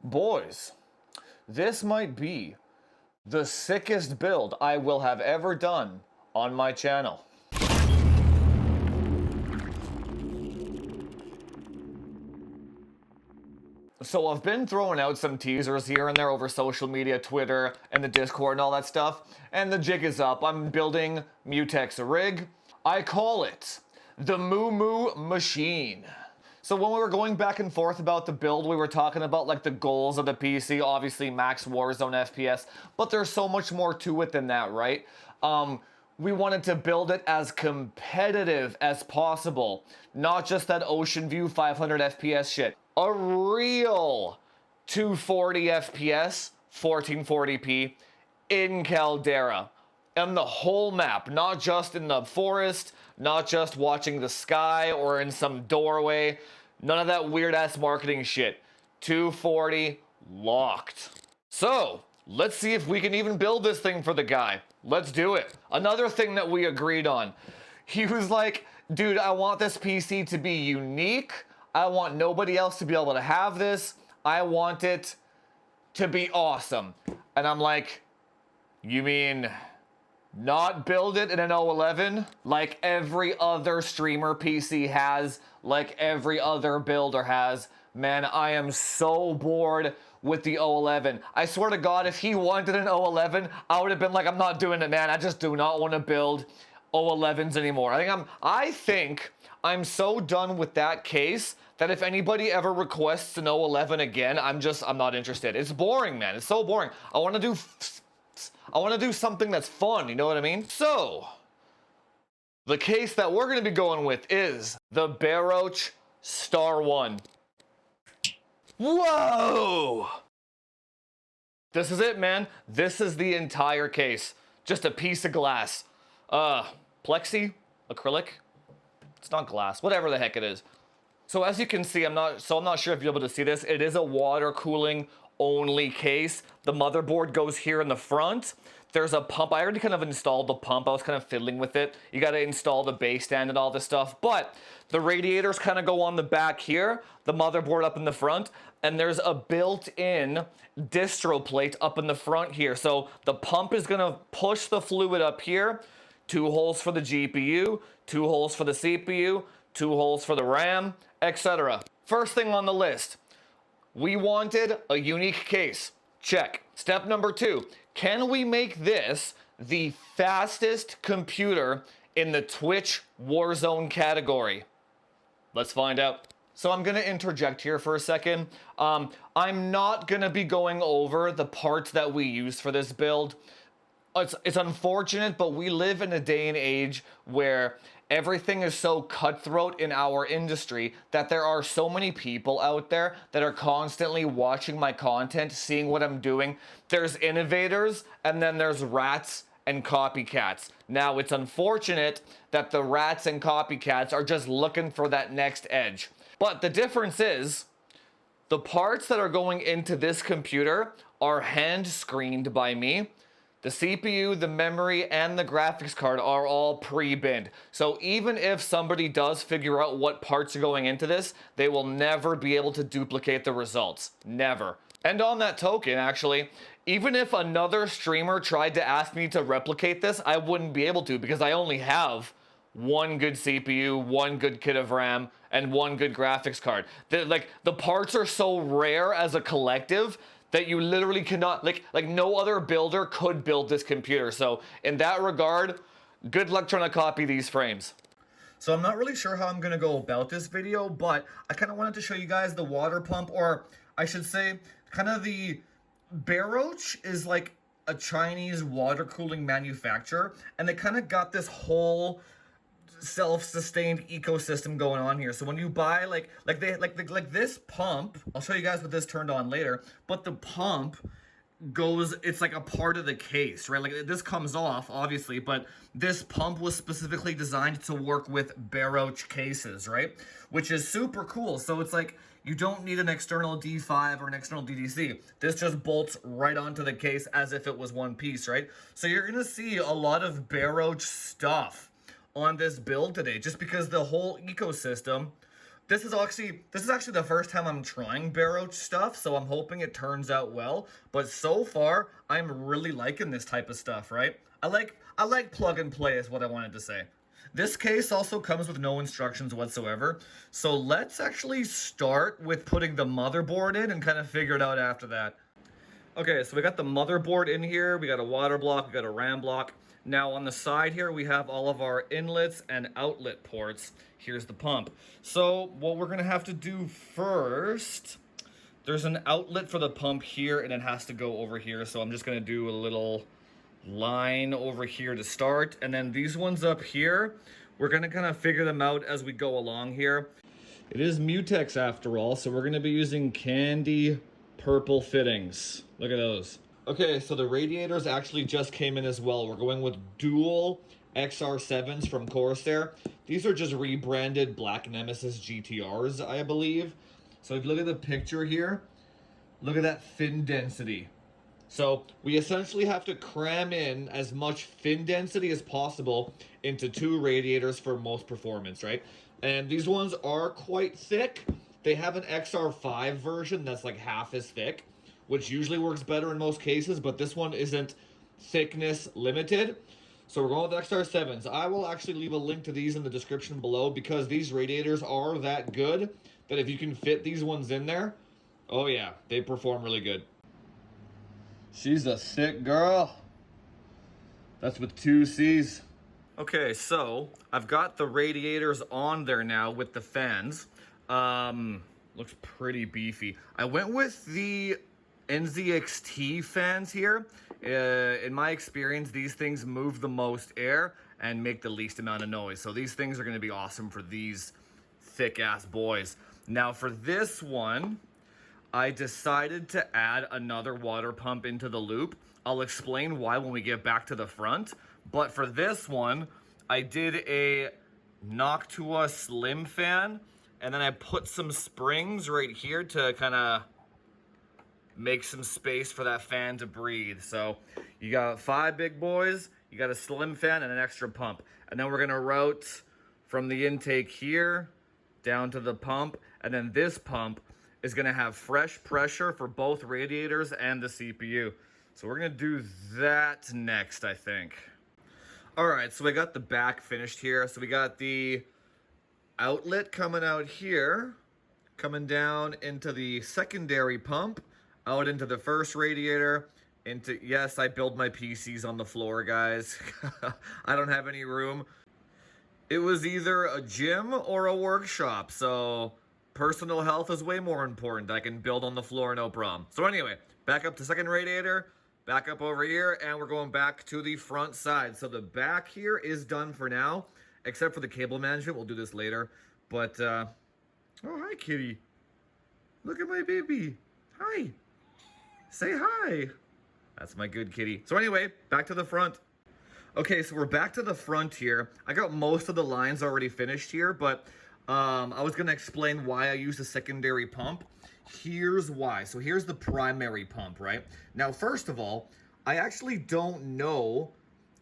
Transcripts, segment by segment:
Boys, this might be the sickest build I will have ever done on my channel. So I've been throwing out some teasers here and there over social media, Twitter, and the Discord and all that stuff, and the jig is up. I'm building Mutex rig. I call it the Moo Moo Machine. So when we were going back and forth about the build, we were talking about like the goals of the PC, obviously max Warzone FPS, but there's so much more to it than that, right? We wanted to build it as competitive as possible, not just that ocean view 500 FPS shit. A real 240 FPS, 1440p in Caldera. And the whole map, not just in the forest, not just watching the sky or in some doorway. None of that weird ass marketing shit. 240 locked. So, let's see if we can even build this thing for the guy. Let's do it. Another thing that we agreed on. He was like, dude, I want this PC to be unique. I want nobody else to be able to have this. I want it to be awesome. And I'm like, you mean not build it in an 011 like every other streamer PC has, like every other builder has? Man, I am so bored with the 011. I swear to God, if he wanted an 011, I would have been like, I'm not doing it, man. I just do not want to build 011s anymore. I think I'm so done with that case that if anybody ever requests an 011 again, I'm not interested. It's boring, man. It's so boring. I want to do something that's fun, you know what I mean? So, the case that we're going to be going with is the Baroch Star 1. Whoa! This is it, man. This is the entire case. Just a piece of glass. Plexi? Acrylic? It's not glass. Whatever the heck it is. So as you can see, I'm not sure if you're able to see this. It is a water cooling only case. The motherboard goes here in the front. There's a pump. I already kind of installed the pump. I was kind of fiddling with it. You got to install the base stand and all this stuff. But the radiators kind of go on the back here. The motherboard up in the front. And there's a built-in distro plate up in the front here. So the pump is going to push the fluid up here. 2 holes for the GPU. 2 holes for the CPU. 2 holes for the RAM, etc. First thing on the list. We wanted a unique case. Check. Step number 2. Can we make this the fastest computer in the Twitch Warzone category? Let's find out. So I'm going to interject here for a second. I'm not going to be going over the parts that we use for this build. It's unfortunate, but we live in a day and age where everything is so cutthroat in our industry that there are so many people out there that are constantly watching my content, seeing what I'm doing. There's innovators, and then there's rats and copycats. Now, it's unfortunate that the rats and copycats are just looking for that next edge. But the difference is, the parts that are going into this computer are hand screened by me. The CPU, the memory, and the graphics card are all pre-binned. So even if somebody does figure out what parts are going into this, they will never be able to duplicate the results. Never. And on that token, actually, even if another streamer tried to ask me to replicate this, I wouldn't be able to because I only have one good CPU, one good kit of RAM, and one good graphics card. The parts are so rare as a collective that you literally cannot, like no other builder could build this computer. So in that regard, good luck trying to copy these frames. So I'm not really sure how I'm gonna go about this video, but I kind of wanted to show you guys the water pump, or I should say, kind of the Baroch is like a Chinese water cooling manufacturer, and they kind of got this whole self-sustained ecosystem going on here. So when you buy like this pump, I'll show you guys what this turned on later, but the pump goes, it's like a part of the case, right? Like this comes off obviously, but this pump was specifically designed to work with Baroch cases, right? Which is super cool. So it's like you don't need an external D5 or an external DDC. This just bolts right onto the case as if it was one piece, right? So you're gonna see a lot of Baroch stuff on this build today, just because the whole ecosystem This is actually the first time I'm trying barrel stuff, so I'm hoping it turns out well. But so far, I'm really liking this type of stuff, right? I like plug and play is what I wanted to say. This case also comes with no instructions whatsoever. So let's actually start with putting the motherboard in and kind of figure it out after that. Okay, so we got the motherboard in here, we got a water block, we got a RAM block. Now on the side here, we have all of our inlets and outlet ports. Here's the pump. So what we're gonna have to do first, there's an outlet for the pump here and it has to go over here. So I'm just gonna do a little line over here to start. And then these ones up here, we're gonna kind of figure them out as we go along here. It is Mutex after all, so we're gonna be using candy purple fittings. Look at those. Okay, so the radiators actually just came in as well. We're going with dual XR7s from Corsair. These are just rebranded Black Nemesis GTRs, I believe. So if you look at the picture here, look at that fin density. So we essentially have to cram in as much fin density as possible into 2 radiators for most performance, right? And these ones are quite thick. They have an XR5 version that's like half as thick, which usually works better in most cases, but this one isn't thickness limited. So we're going with XR7s. I will actually leave a link to these in the description below because these radiators are that good that if you can fit these ones in there, oh yeah, they perform really good. She's a thick girl. That's with 2 C's. Okay, so I've got the radiators on there now with the fans. Looks pretty beefy. I went with the NZXT fans here. In my experience, these things move the most air and make the least amount of noise. So these things are gonna be awesome for these thick ass boys. Now for this one, I decided to add another water pump into the loop. I'll explain why when we get back to the front. But for this one, I did a Noctua Slim fan, and then I put some springs right here to kind of make some space for that fan to breathe. So you got 5 big boys, you got a slim fan and an extra pump. And then we're gonna route from the intake here down to the pump. And then this pump is gonna have fresh pressure for both radiators and the CPU. So we're gonna do that next, I think. All right, so we got the back finished here. So we got the outlet coming out here, coming down into the secondary pump, out into the first radiator, into, yes, I build my PCs on the floor, guys. I don't have any room. It was either a gym or a workshop, so personal health is way more important. I can build on the floor, no problem. So anyway, back up to second radiator, back up over here, and we're going back to the front side. So the back here is done for now, except for the cable management. We'll do this later. But, oh, hi, kitty. Look at my baby. Hi. Say hi. That's my good kitty. So anyway, back to the front. Okay, so we're back to the front here. I got most of the lines already finished here, but I was going to explain why I use a secondary pump. Here's why. So here's the primary pump, right? Now, first of all, I actually don't know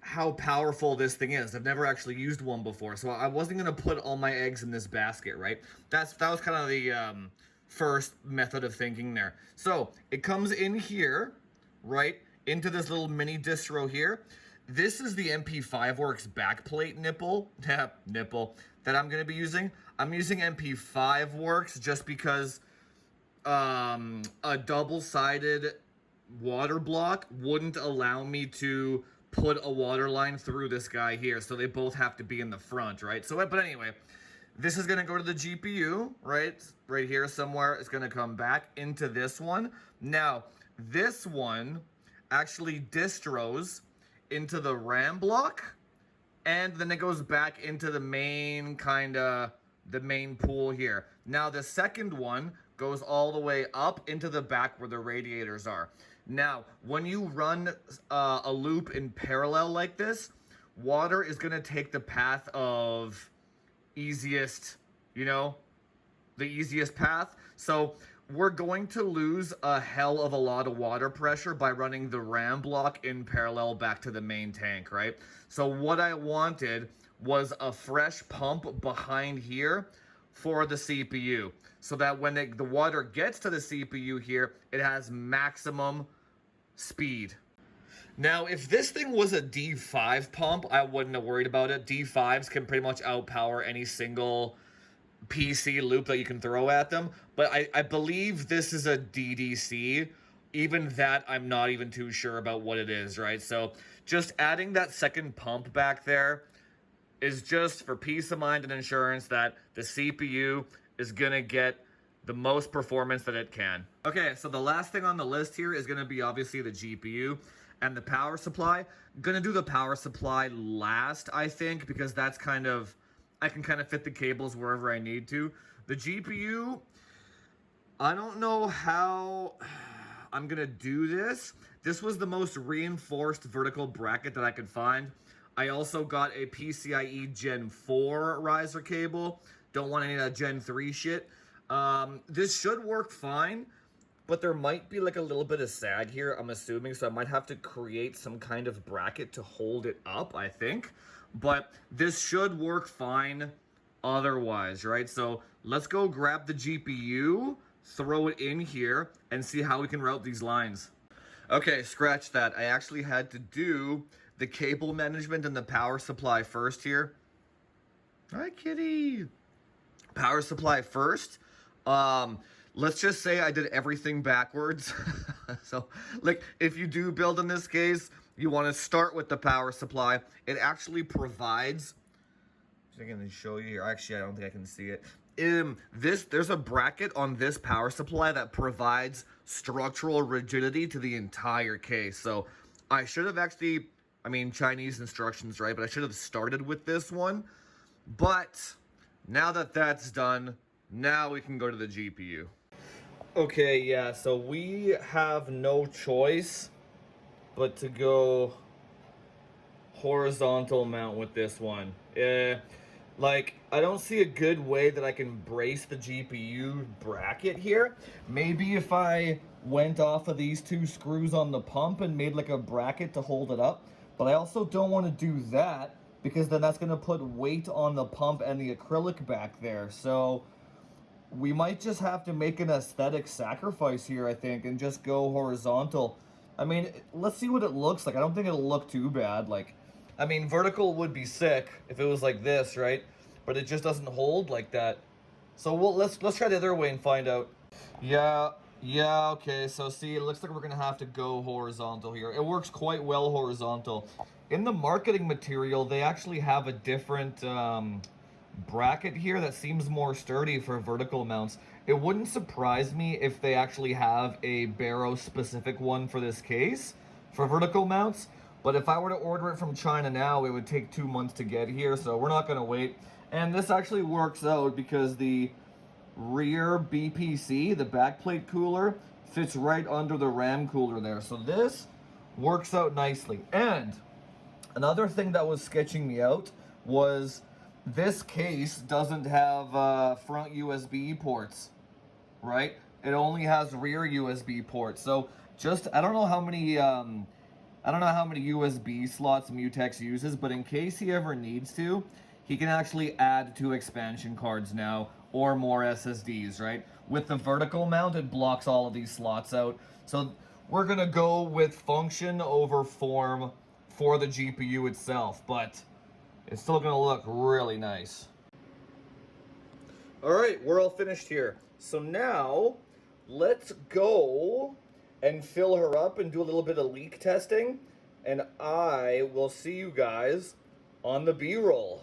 how powerful this thing is. I've never actually used one before, so I wasn't going to put all my eggs in this basket, right? That was kind of the first method of thinking there. So it comes in here, right, into this little mini distro here. This is the MP5 Works backplate nipple that I'm going to be using. I'm using MP5 Works just because a double-sided water block wouldn't allow me to put a water line through this guy here, so they both have to be in the front, right? So, but anyway, this is going to go to the GPU, right? Right here somewhere. It's going to come back into this one. Now, this one actually distros into the RAM block, and then it goes back into the main the main pool here. Now the second one goes all the way up into the back where the radiators are. Now, when you run a loop in parallel like this, water is gonna take the path of easiest, you know, the easiest path. So we're going to lose a hell of a lot of water pressure by running the RAM block in parallel back to the main tank, right? So what I wanted was a fresh pump behind here for the CPU, so that when the water gets to the CPU here, it has maximum speed. Now, if this thing was a D5 pump, I wouldn't have worried about it. D5s can pretty much outpower any single PC loop that you can throw at them. But I believe this is a DDC. Even that, I'm not even too sure about what it is, right? So just adding that second pump back there is just for peace of mind and insurance that the CPU is going to get the most performance that it can. Okay, so the last thing on the list here is going to be obviously the GPU and the power supply. Gonna do the power supply last, I think, because that's kind of, I can kind of fit the cables wherever I need to. The GPU, I don't know how I'm gonna do this. This was the most reinforced vertical bracket that I could find. I also got a PCIe Gen 4 riser cable. Don't want any of that Gen 3 shit. This should work fine, but there might be like a little bit of sag here, I'm assuming, so I might have to create some kind of bracket to hold it up, I think. But this should work fine otherwise, right? So let's go grab the GPU, throw it in here, and see how we can route these lines. Okay, scratch that. I actually had to do the cable management and the power supply first here. Hi, kitty. Power supply first. Let's just say I did everything backwards. So, like, if you do build in this case, you want to start with the power supply. It actually provides, I can show you here. Actually, I don't think I can see it. There's a bracket on this power supply that provides structural rigidity to the entire case. So I should have actually, I mean, Chinese instructions, right? But I should have started with this one. But now that that's done, now we can go to the GPU. Okay, yeah, so we have no choice but to go horizontal mount with this one. Like, I don't see a good way that I can brace the GPU bracket here. Maybe if I went off of these two screws on the pump and made like a bracket to hold it up. But I also don't want to do that because then that's going to put weight on the pump and the acrylic back there. So we might just have to make an aesthetic sacrifice here, I think, and just go horizontal. I mean, let's see what it looks like. I don't think it'll look too bad. Like, I mean, vertical would be sick if it was like this, right? But it just doesn't hold like that. So let's try the other way and find out. Yeah, okay. So see, it looks like we're gonna have to go horizontal here. It works quite well horizontal. In the marketing material, they actually have a different bracket here that seems more sturdy for vertical mounts. It wouldn't surprise me if they actually have a Barrow specific one for this case for vertical mounts, but if I were to order it from China now, it would take 2 months to get here, so we're not going to wait. And this actually works out because the rear BPC, the backplate cooler, fits right under the RAM cooler there, so this works out nicely. And another thing that was sketching me out was this case doesn't have front USB ports, right? It only has rear USB ports. So just, I don't know how many USB slots Mutex uses, but in case he ever needs to, he can actually add 2 expansion cards now or more SSDs, right? With the vertical mount, it blocks all of these slots out. So we're gonna go with function over form for the GPU itself, but it's still gonna look really nice. All right, we're all finished here. So now, let's go and fill her up and do a little bit of leak testing, and I will see you guys on the B-roll.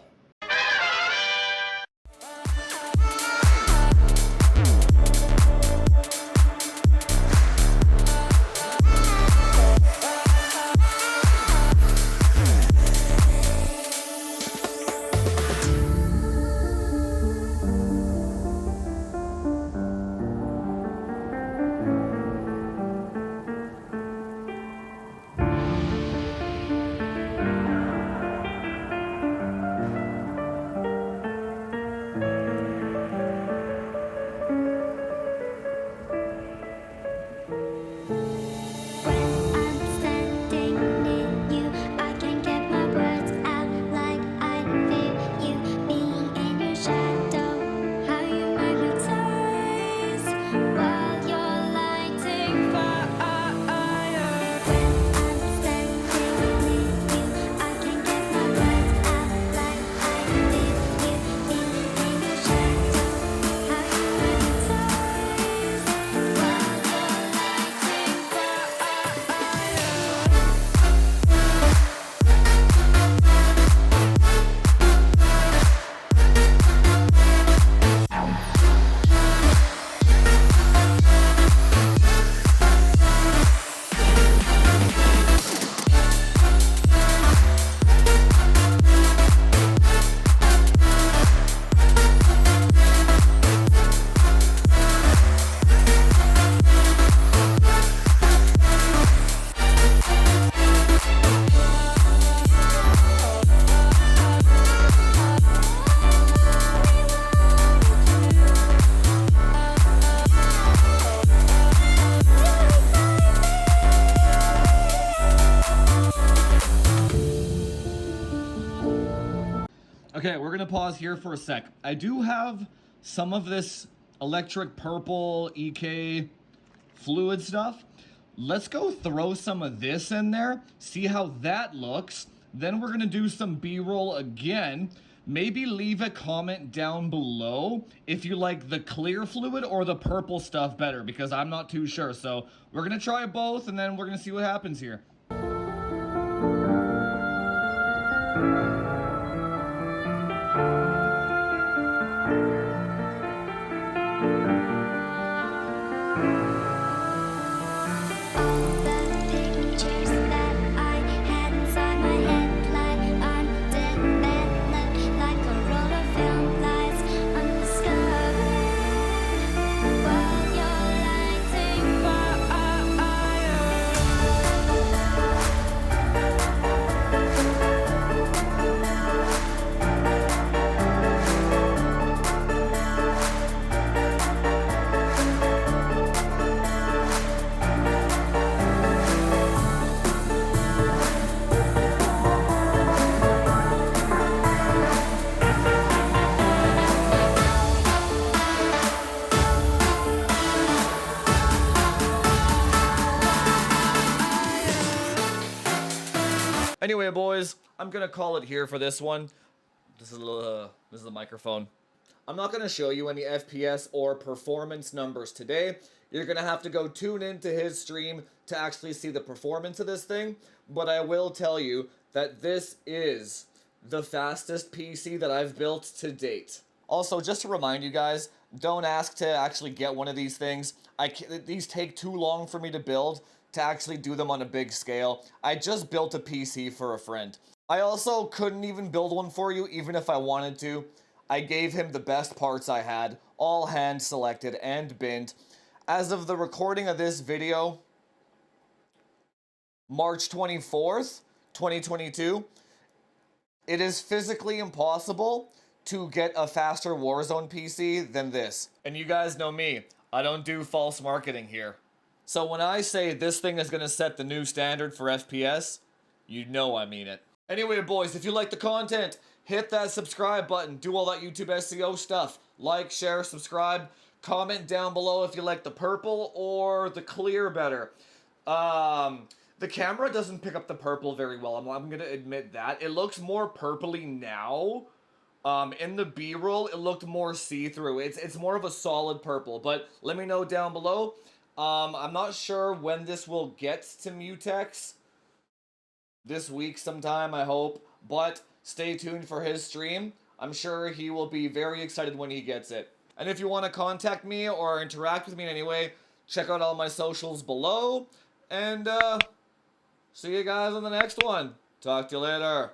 Okay, we're gonna pause here for a sec. I do have some of this electric purple EK fluid stuff. Let's go throw some of this in there, see how that looks. Then we're gonna do some B-roll again. Maybe leave a comment down below if you like the clear fluid or the purple stuff better, because I'm not too sure. So we're gonna try both and then we're gonna see what happens here. Anyway, boys, I'm gonna call it here for this one. This is the microphone. I'm not gonna show you any FPS or performance numbers today. You're gonna have to go tune into his stream to actually see the performance of this thing. But I will tell you that this is the fastest PC that I've built to date. Also, just to remind you guys, don't ask to actually get one of these things. These take too long for me to build to actually do them on a big scale. I just built a PC for a friend. I also couldn't even build one for you even if I wanted to. I gave him the best parts I had, all hand selected and binned. As of the recording of this video, March 24th, 2022, it is physically impossible to get a faster Warzone PC than this. And you guys know me, I don't do false marketing here. So when I say this thing is gonna set the new standard for FPS, you know I mean it. Anyway, boys, if you like the content, hit that subscribe button, do all that YouTube SEO stuff. Like, share, subscribe, comment down below if you like the purple or the clear better. The camera doesn't pick up the purple very well, I'm gonna admit that. It looks more purpley now. In the B-roll, it looked more see-through. It's more of a solid purple, but let me know down below. I'm not sure when this will get to Mutex. This week sometime, I hope. But stay tuned for his stream. I'm sure he will be very excited when he gets it. And if you want to contact me or interact with me in any way, check out all my socials below. And, see you guys on the next one. Talk to you later.